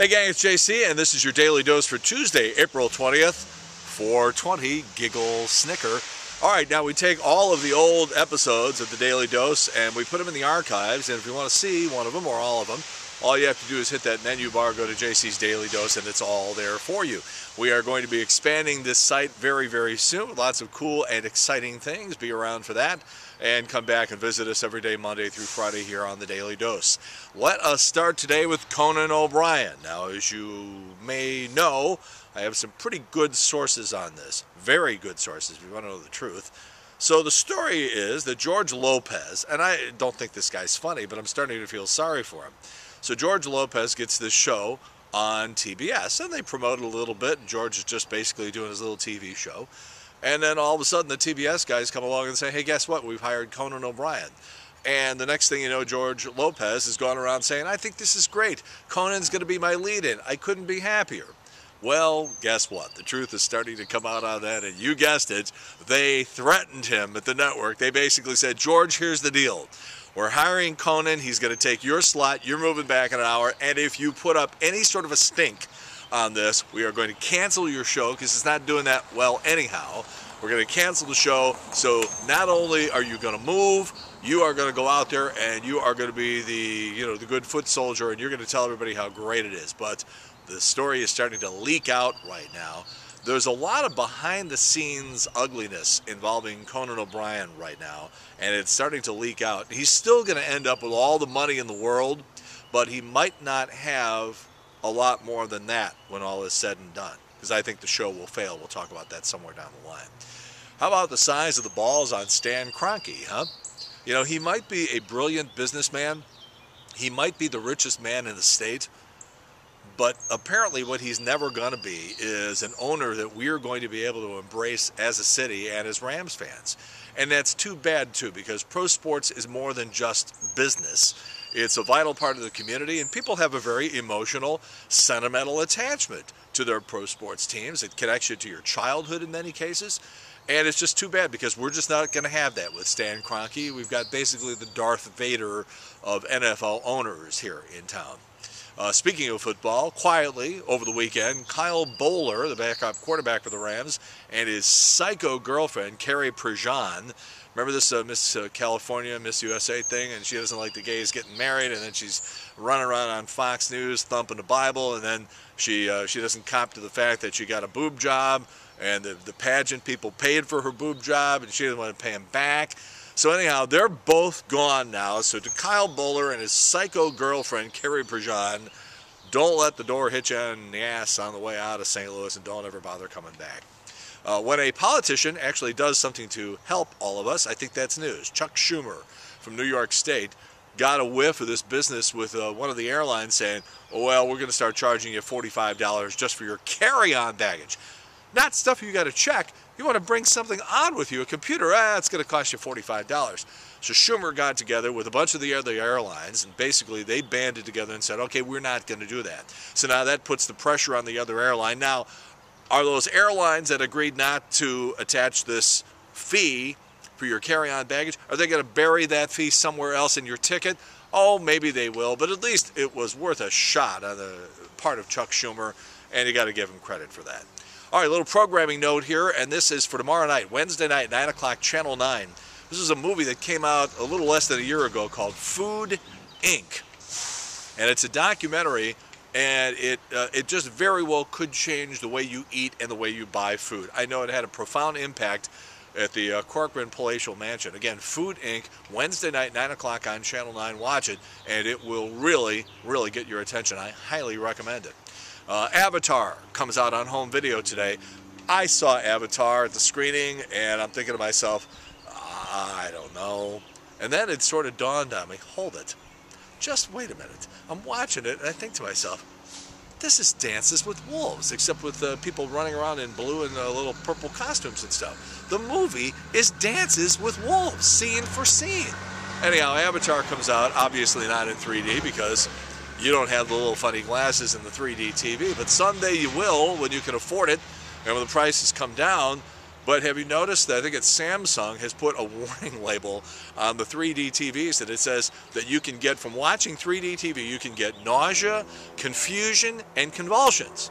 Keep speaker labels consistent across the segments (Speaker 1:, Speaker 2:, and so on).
Speaker 1: Hey gang, it's JC, and this is your Daily Dose for Tuesday, April 20th, 420, Giggle Snicker. All right, now we take all of the old episodes of the Daily Dose and we put them in the archives, and if you want to see one of them or all of them, all you have to do is hit that menu bar, go to JC's Daily Dose, and it's all there for you. We are going to be expanding this site very, very soon. Lots of cool and exciting things. Be around for that. And come back and visit us every day, Monday through Friday, here on the Daily Dose. Let us start today with Conan O'Brien. Now, as you may know, I have some pretty good sources on this. Very good sources, if you want to know the truth. So the story is that George Lopez, and I don't think this guy's funny, but I'm starting to feel sorry for him. So George Lopez gets this show on TBS, and they promote it a little bit, and George is just basically doing his little TV show. And then all of a sudden the TBS guys come along and say, hey, guess what? We've hired Conan O'Brien. And the next thing you know, George Lopez has gone around saying, I think this is great. Conan's going to be my lead-in. I couldn't be happier. Well, guess what? The truth is starting to come out on that, and you guessed it. They threatened him at the network. They basically said, George, here's the deal. We're hiring Conan. He's going to take your slot. You're moving back in an hour. And if you put up any sort of a stink on this, we are going to cancel your show because it's not doing that well anyhow. We're going to cancel the show. So not only are you going to move, you are going to go out there and you are going to be the good foot soldier, and you're going to tell everybody how great it is. But the story is starting to leak out right now. There's a lot of behind-the-scenes ugliness involving Conan O'Brien right now, and it's starting to leak out. He's still going to end up with all the money in the world, but he might not have a lot more than that when all is said and done, because I think the show will fail. We'll talk about that somewhere down the line. How about the size of the balls on Stan Kroenke, huh? You know, he might be a brilliant businessman. He might be the richest man in the state. But apparently what he's never going to be is an owner that we're going to be able to embrace as a city and as Rams fans. And that's too bad, too, because pro sports is more than just business. It's a vital part of the community, and people have a very emotional, sentimental attachment to their pro sports teams. It connects you to your childhood in many cases. And it's just too bad because we're just not going to have that with Stan Kroenke. We've got basically the Darth Vader of NFL owners here in town. Speaking of football, quietly over the weekend, Kyle Bowler, the backup quarterback for the Rams, and his psycho girlfriend, Carrie Prejean. Remember this Miss California, Miss USA thing, and she doesn't like the gays getting married, and then she's running around on Fox News thumping the Bible, and then she doesn't cop to the fact that she got a boob job, and the pageant people paid for her boob job, and she didn't want to pay them back. So anyhow, they're both gone now. So to Kyle Bowler and his psycho girlfriend, Carrie Prejean, don't let the door hit you in the ass on the way out of St. Louis, and don't ever bother coming back. When a politician actually does something to help all of us, I think that's news. Chuck Schumer from New York State got a whiff of this business with one of the airlines saying, oh, well, we're going to start charging you $45 just for your carry-on baggage. Not stuff you got to check. You want to bring something on with you, a computer, it's going to cost you $45. So Schumer got together with a bunch of the other airlines, and basically they banded together and said, okay, we're not going to do that. So now that puts the pressure on the other airline. Now, are those airlines that agreed not to attach this fee for your carry-on baggage, are they going to bury that fee somewhere else in your ticket? Oh, maybe they will, but at least it was worth a shot on the part of Chuck Schumer, and you got to give him credit for that. All right, a little programming note here, and this is for tomorrow night, Wednesday night, 9 o'clock, Channel 9. This is a movie that came out a little less than a year ago called Food, Inc. And it's a documentary, and it just very well could change the way you eat and the way you buy food. I know it had a profound impact at the Corcoran Palatial Mansion. Again, Food, Inc., Wednesday night, 9 o'clock on Channel 9. Watch it, and it will really, really get your attention. I highly recommend it. Avatar comes out on home video today. I saw Avatar at the screening, and I'm thinking to myself, I don't know. And then it sort of dawned on me, hold it. Just wait a minute. I'm watching it, and I think to myself, this is Dances with Wolves, except with people running around in blue and little purple costumes and stuff. The movie is Dances with Wolves, scene for scene. Anyhow, Avatar comes out, obviously not in 3D because you don't have the little funny glasses in the 3D TV, but someday you will when you can afford it, and when the prices come down. But have you noticed that I think it's Samsung has put a warning label on the 3D TVs that it says that you can get from watching 3D TV, you can get nausea, confusion, and convulsions.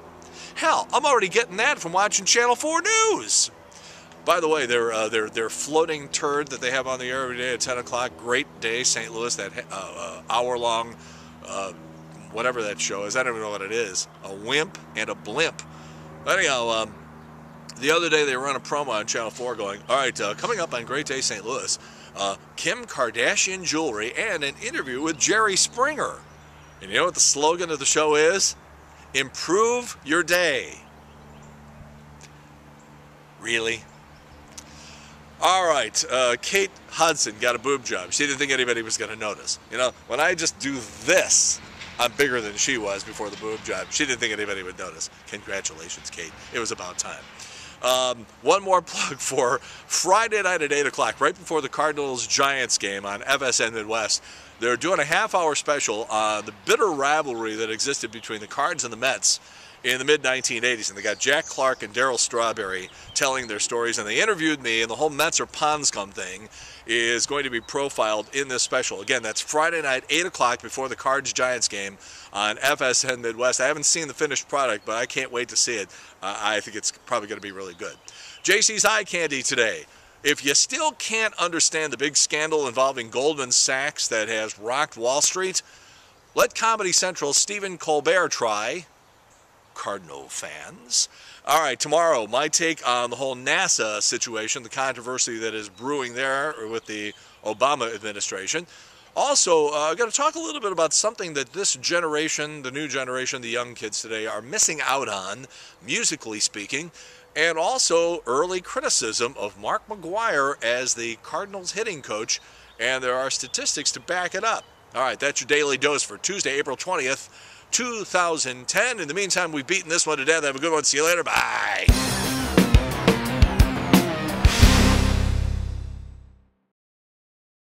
Speaker 1: Hell, I'm already getting that from watching Channel 4 News. By the way, their floating turd that they have on the air every day at 10 o'clock, Great Day St. Louis, that hour-long, whatever that show is, I don't even know what it is, a wimp and a blimp. Anyhow, the other day they ran a promo on Channel 4 going, all right, coming up on Great Day St. Louis, Kim Kardashian jewelry and an interview with Jerry Springer. And you know what the slogan of the show is? Improve your day. Really? All right, Kate Hudson got a boob job. She didn't think anybody was going to notice. You know, when I just do this, I'm bigger than she was before the boob job. She didn't think anybody would notice. Congratulations, Kate. It was about time. One more plug for Friday night at 8 o'clock, right before the Cardinals-Giants game on FSN Midwest. They're doing a half-hour special on the bitter rivalry that existed between the Cards and the Mets in the mid-1980s. And they got Jack Clark and Darryl Strawberry telling their stories. And they interviewed me, and the whole Mets are pond scum thing is going to be profiled in this special. Again, that's Friday night, 8 o'clock before the Cards-Giants game on FSN Midwest. I haven't seen the finished product, but I can't wait to see it. I think it's probably going to be really good. JC's Eye Candy today. If you still can't understand the big scandal involving Goldman Sachs that has rocked Wall Street, let Comedy Central's Stephen Colbert try. Cardinal fans. All right, tomorrow, my take on the whole NASA situation, the controversy that is brewing there with the Obama administration. Also, I'm going to talk a little bit about something that this generation, the new generation, the young kids today are missing out on, musically speaking, and also early criticism of Mark McGwire as the Cardinals hitting coach, and there are statistics to back it up. All right, that's your Daily Dose for Tuesday, April 20th, 2010. In the meantime, we've beaten this one to death. Have a good one. See you later. Bye.